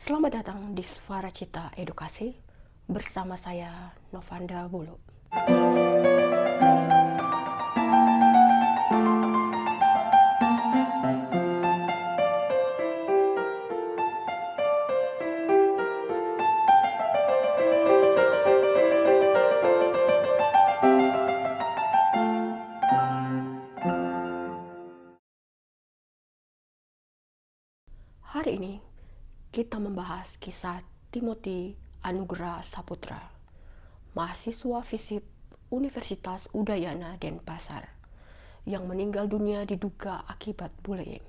Selamat datang di Suara Cita Edukasi bersama saya Novanda Bulu. Hari ini kita membahas kisah Timothy Anugrah Saputra, mahasiswa FISIP Universitas Udayana Denpasar, yang meninggal dunia diduga akibat bullying.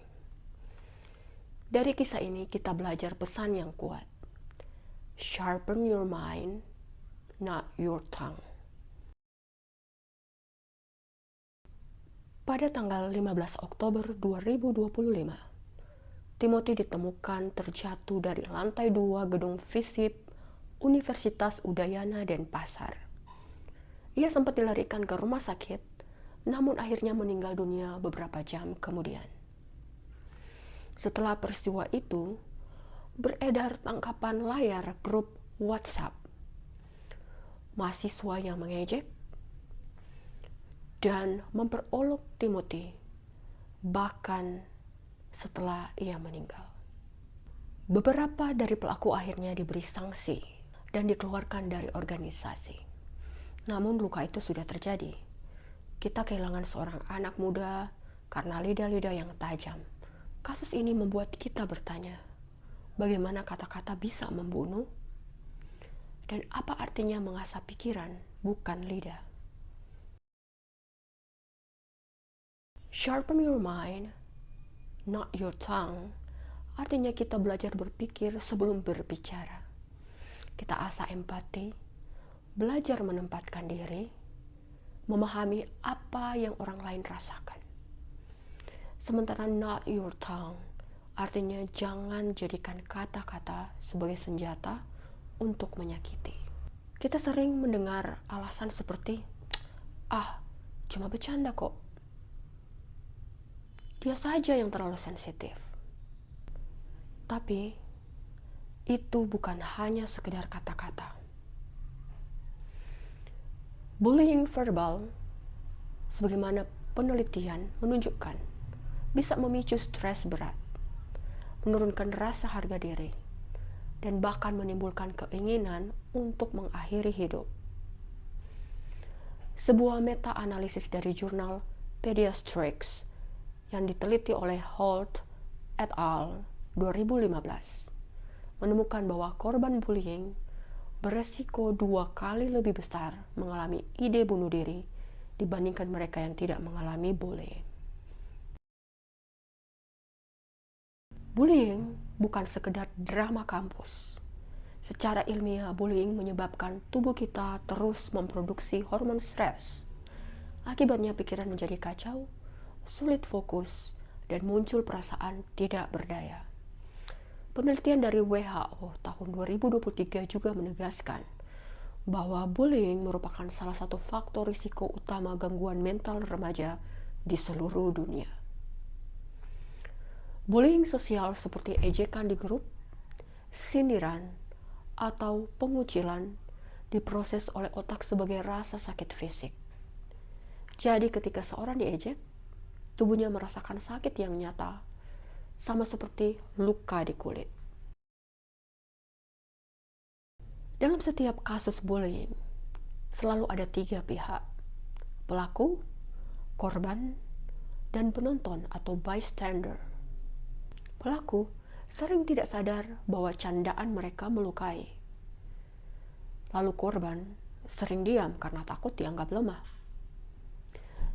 Dari kisah ini kita belajar pesan yang kuat. Sharpen your mind, not your tongue. Pada tanggal 15 Oktober 2025, Timothy ditemukan terjatuh dari lantai 2 gedung FISIP Universitas Udayana Denpasar. Ia sempat dilarikan ke rumah sakit, namun akhirnya meninggal dunia beberapa jam kemudian. Setelah peristiwa itu, beredar tangkapan layar grup WhatsApp. Mahasiswa yang mengejek dan memperolok Timothy, bahkan setelah ia meninggal. Beberapa dari pelaku akhirnya diberi sanksi dan dikeluarkan dari organisasi. Namun luka itu sudah terjadi. Kita kehilangan seorang anak muda karena lidah-lidah yang tajam. Kasus ini membuat kita bertanya, bagaimana kata-kata bisa membunuh? Dan apa artinya mengasah pikiran, bukan lidah? Sharpen your mind, not your tongue, artinya kita belajar berpikir sebelum berbicara. Kita asah empati, belajar menempatkan diri, memahami apa yang orang lain rasakan. Sementara not your tongue, artinya jangan jadikan kata-kata sebagai senjata untuk menyakiti. Kita sering mendengar alasan seperti, cuma bercanda kok. Dia saja yang terlalu sensitif. Tapi itu bukan hanya sekedar kata-kata. Bullying verbal, sebagaimana penelitian menunjukkan, bisa memicu stres berat, menurunkan rasa harga diri, dan bahkan menimbulkan keinginan untuk mengakhiri hidup. Sebuah meta-analisis dari jurnal Pediatrics yang diteliti oleh Holt et al. 2015 menemukan bahwa korban bullying beresiko 2 kali lebih besar mengalami ide bunuh diri dibandingkan mereka yang tidak mengalami bullying. Bullying bukan sekedar drama kampus. Secara ilmiah, bullying menyebabkan tubuh kita terus memproduksi hormon stres. Akibatnya pikiran menjadi kacau, sulit fokus, dan muncul perasaan tidak berdaya. Penelitian dari WHO tahun 2023 juga menegaskan bahwa bullying merupakan salah satu faktor risiko utama gangguan mental remaja di seluruh dunia. Bullying sosial seperti ejekan di grup, sindiran, atau pengucilan diproses oleh otak sebagai rasa sakit fisik. Jadi ketika seorang diejek, tubuhnya merasakan sakit yang nyata, sama seperti luka di kulit. Dalam setiap kasus bullying, selalu ada 3 pihak, pelaku, korban, dan penonton atau bystander. Pelaku sering tidak sadar bahwa candaan mereka melukai. Lalu korban sering diam karena takut dianggap lemah.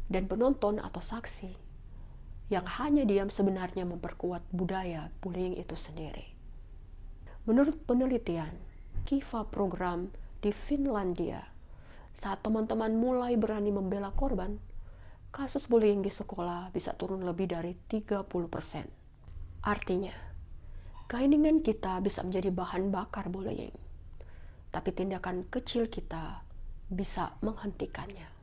Dan penonton atau saksi yang hanya diam sebenarnya memperkuat budaya bullying itu sendiri. Menurut penelitian Kiva program di Finlandia, saat teman-teman mulai berani membela korban, kasus bullying di sekolah bisa turun lebih dari 30%. Artinya, keinginan kita bisa menjadi bahan bakar bullying, tapi tindakan kecil kita bisa menghentikannya.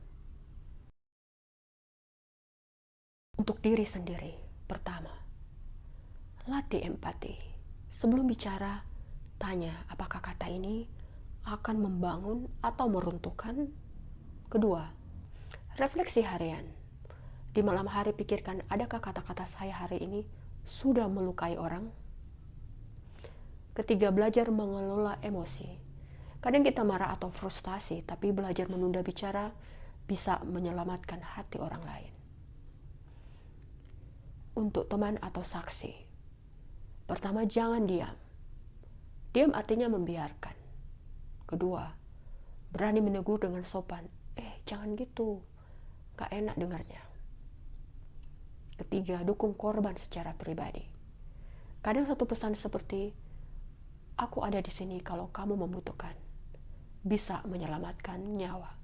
Untuk diri sendiri, pertama, latih empati. Sebelum bicara, Tanya apakah kata ini akan membangun atau meruntuhkan. Kedua, refleksi harian. Di malam hari pikirkan, adakah kata-kata saya hari ini sudah melukai orang? Ketiga, belajar mengelola emosi. Kadang kita marah atau frustasi, tapi belajar menunda bicara bisa menyelamatkan hati orang lain. Untuk teman atau saksi. Pertama, jangan diam. Diam artinya membiarkan. Kedua, berani menegur dengan sopan. Jangan gitu, gak enak dengarnya. Ketiga, dukung korban secara pribadi. Kadang satu pesan seperti, aku ada di sini kalau kamu membutuhkan, bisa menyelamatkan nyawa.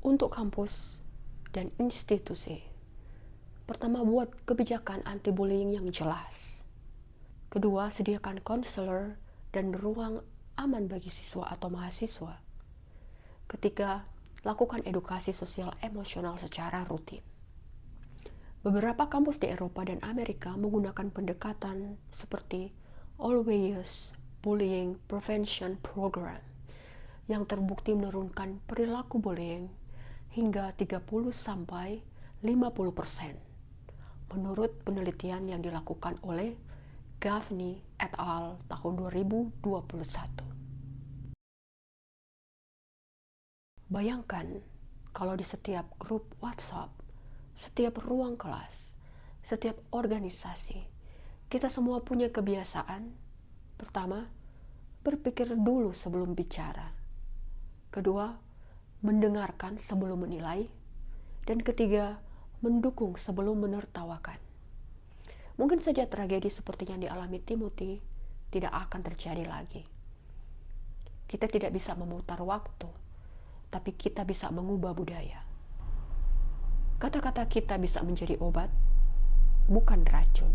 Untuk kampus dan institusi, pertama, buat kebijakan anti-bullying yang jelas. Kedua, sediakan konselor dan ruang aman bagi siswa atau mahasiswa. Ketiga, lakukan edukasi sosial emosional secara rutin. Beberapa kampus di Eropa dan Amerika menggunakan pendekatan seperti Always Bullying Prevention Program yang terbukti menurunkan perilaku bullying hingga 30-50% menurut penelitian yang dilakukan oleh Gaffney et al. Tahun 2021. Bayangkan kalau di setiap grup WhatsApp, setiap ruang kelas, setiap organisasi, kita semua punya kebiasaan. Pertama, berpikir dulu sebelum bicara. Kedua, mendengarkan sebelum menilai. Dan ketiga, mendukung sebelum menertawakan. Mungkin saja tragedi seperti yang dialami Timothy tidak akan terjadi lagi. Kita tidak bisa memutar waktu, tapi kita bisa mengubah budaya. Kata-kata kita bisa menjadi obat, bukan racun.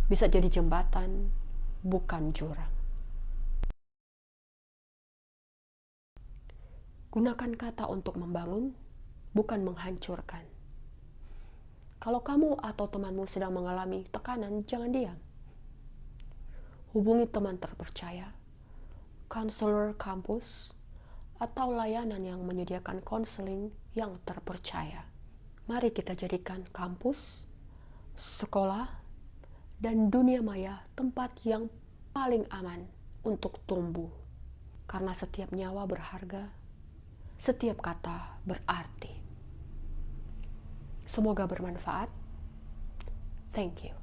Bisa jadi jembatan, bukan jurang. Gunakan kata untuk membangun, bukan menghancurkan. Kalau kamu atau temanmu sedang mengalami tekanan, jangan diam. Hubungi teman terpercaya, konselor kampus, atau layanan yang menyediakan konseling yang terpercaya. Mari kita jadikan kampus, sekolah, dan dunia maya tempat yang paling aman untuk tumbuh. Karena setiap nyawa berharga, setiap kata berarti. Semoga bermanfaat. Thank you.